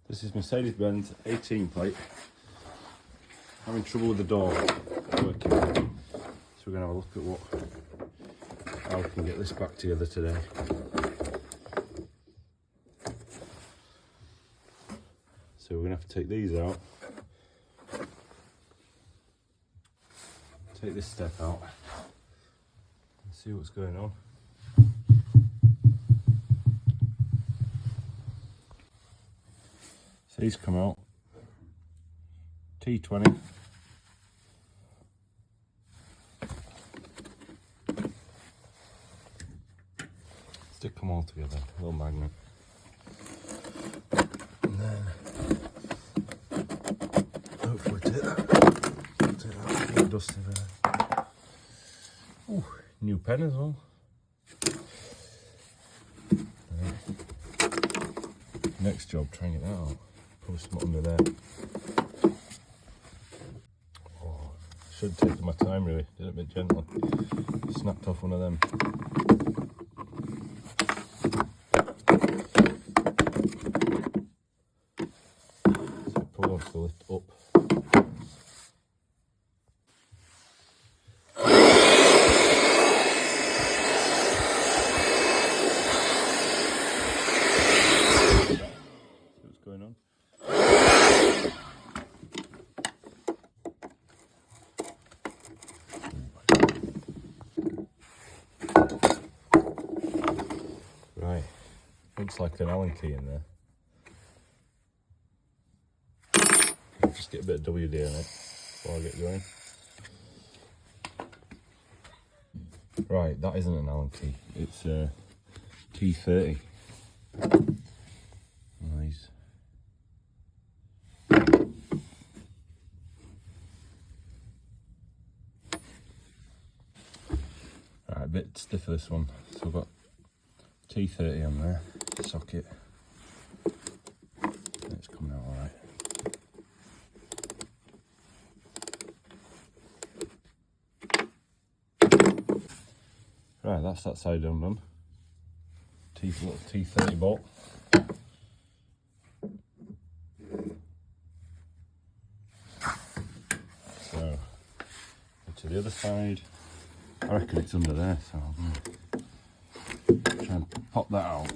This is Mercedes-Benz 18 plate. Having trouble with the door working. So we're going to have a look at how we can get this back together today. So we're going to have to take these out. Take this step out. And see what's going on. So these come out. T20. Stick them all together, a little magnet. And then hopefully take that dust in there. Ooh, new pen as well. Next job, try and get that out. Put some under there. Oh, should take my time really, did it a bit gently. Snapped off one of them. So pull off the lift up. See what's going on. Right, looks like an Allen key in there. I'll just get a bit of WD on it before I get going. Right, that isn't an Allen key, it's a T30. Nice. Right, a bit stiff this one, so I've got T30 on there, socket. It's coming out alright. Right, that's that side undone. Little T30 bolt. So, to the other side. I reckon it's under there, so I'm going to try and pop that out.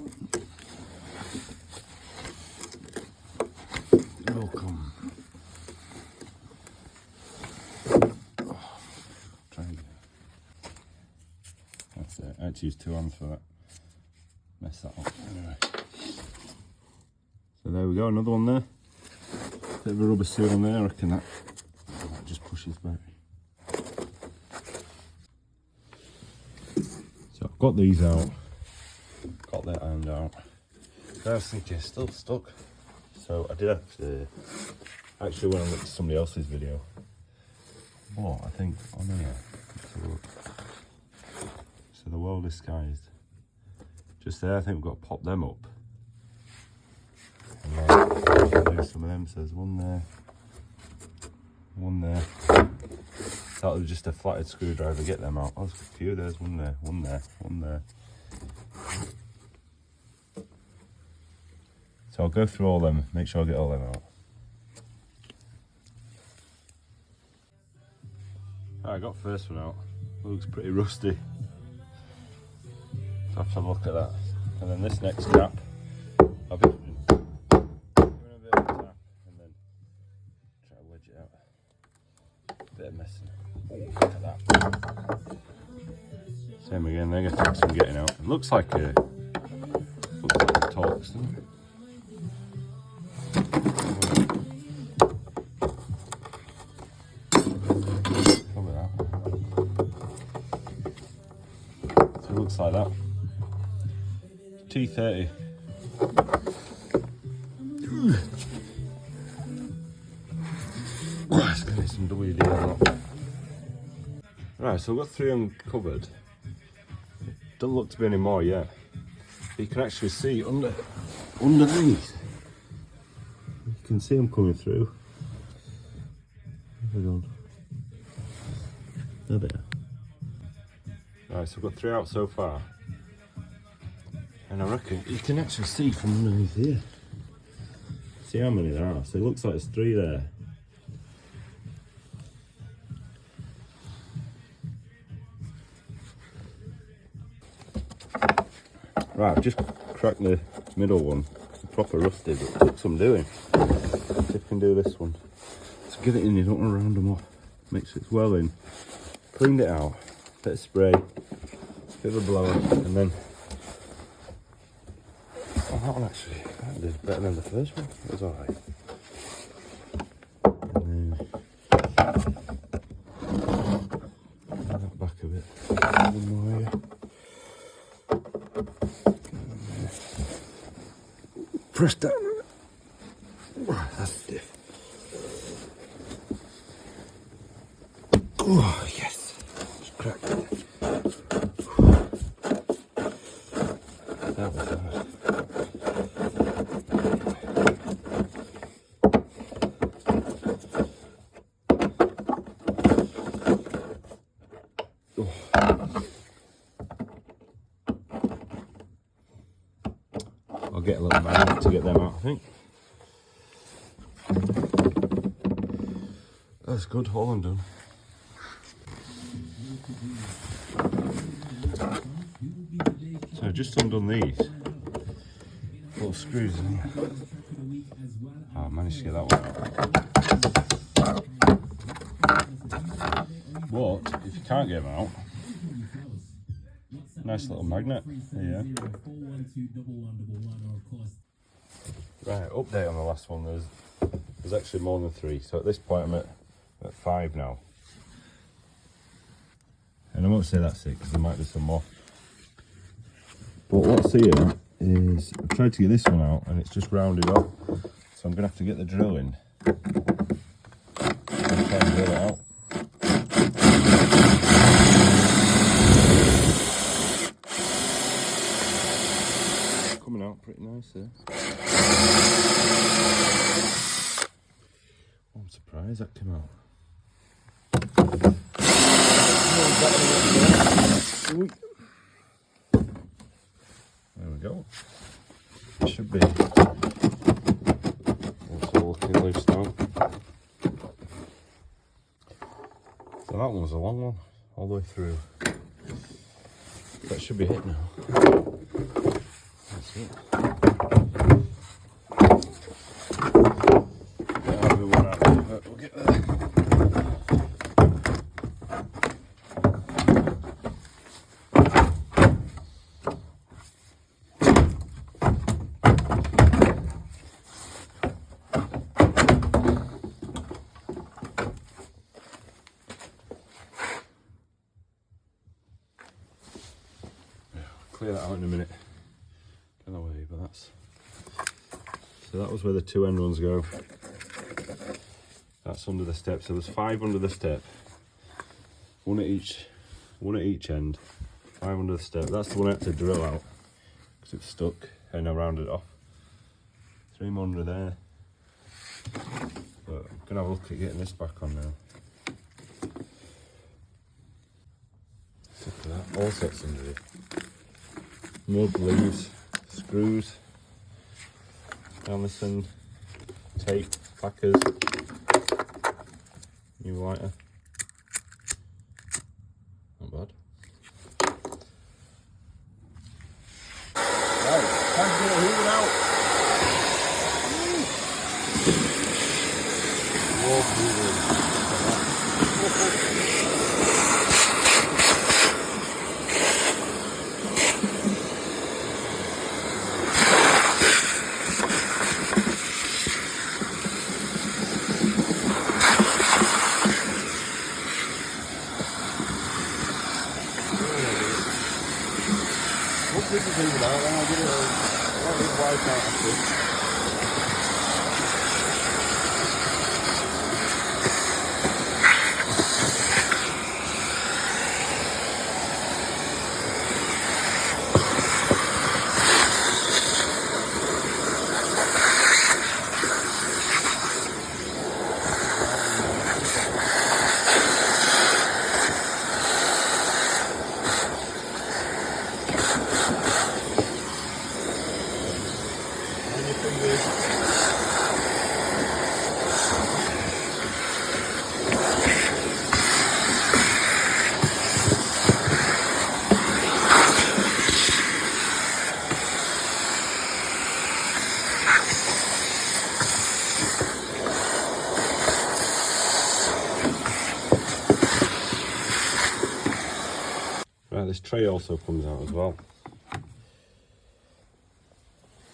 Welcome. Oh, try and get it. That's it. I had to use 2 hands for that. Mess that up. Anyway. So there we go, another one there. Bit of a rubber seal on there, I reckon that just pushes back. So I've got these out, got that ironed out. I was thinking it's still stuck. So I did have to, actually when I looked at somebody else's video. Oh, I think, oh no, let's have a look. So the world is disguised. Just there, I think we've got to pop them up. And then do some of them, so there's one there. One there. That was just a flatted screwdriver, get them out. Oh, there's a few, there's one there, one there, one there. So I'll go through all them, make sure I get all them out. Right, I got the first one out. Looks pretty rusty. So I'll have to have a look at that. And then this next cap, I'll be giving a bit of a tap and then try to wedge it out. Bit of messing. Look at that. Same again, they're going to take some getting out. It looks like it talks, doesn't it? Probably that. So it looks like that. T30. It's going to need some WD on that. Right, so I've got 3 uncovered. Doesn't look to be any more yet. You can actually see underneath. You can see them coming through. Hold on. There they are. Right, so I've got 3 out so far. And I reckon you can actually see from underneath here. see how many there are. So it looks like there's 3 there. Right, I've just cracked the middle one. It's proper rusty, but it took some doing. See if I can do this one. So get it in, you don't want to round them off. Make sure it's well in. Cleaned it out, bit of spray, bit of a blower, and then... Oh, that one actually, that did better than the first one. It was alright. And then... that back a bit. One more here. Press down. That's stiff. Oh, yes. Just cracked it. That was hard. Oh. I'll get a little magnet to get them out, I think. That's good, all I'm done. So I've just undone these little screws in here. Oh, I managed to get that one out. But if you can't get them out, nice little magnet. There you go. Right, update on the last one. There's actually more than 3. So at this point I'm at 5 now. And I won't say that's it because there might be some more. But what's here is I've tried to get this one out and it's just rounded up. So I'm going to have to get the drill in and try and drill it out. Coming out pretty nice there. I'm surprised that came out. There we go. It should be also looking loose now. So that one was a long one, all the way through. That should be it now. That's it. We'll get there. Clear that out in a minute. Get away, but that's... So that was where the 2 end ones go. That's under the step. So there's 5 under the step. One at each end. 5 under the step. That's the one I had to drill out because it's stuck, and I rounded it off. 3 more under there. But I'm gonna have a look at getting this back on now. Look at that. All sets under it. More glues, screws, down this end, tape, packers, new lighter. Not bad. Right, time to get it hooving out. Whoa, hooving. This is even out, and I'll get it a wide out after. this tray also comes out as well.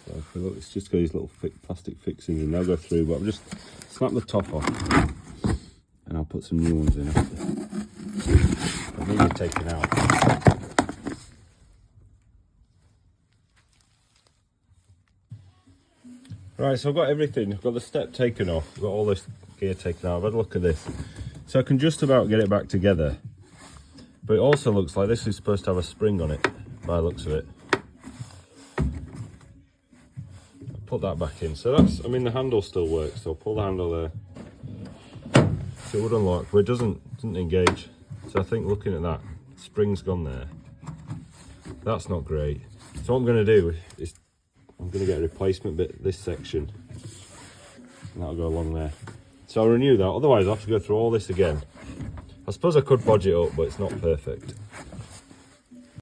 So if we look, it's just got these little thick plastic fixings, and they'll go through, but I'll just snap the top off and I'll put some new ones in after. They need taken out. Right, so I've got everything. I've got the step taken off, I've got all this gear taken out. I've had a look at this. So I can just about get it back together. But it also looks like this is supposed to have a spring on it, by the looks of it. I'll put that back in. So that's, I mean, the handle still works, so I'll pull the handle there. So it would unlock, but it doesn't engage. So I think looking at that, spring's gone there. That's not great. So what I'm going to do is I'm going to get a replacement bit, this section, and that'll go along there. So I'll renew that, otherwise I'll have to go through all this again. I suppose I could bodge it up, but it's not perfect.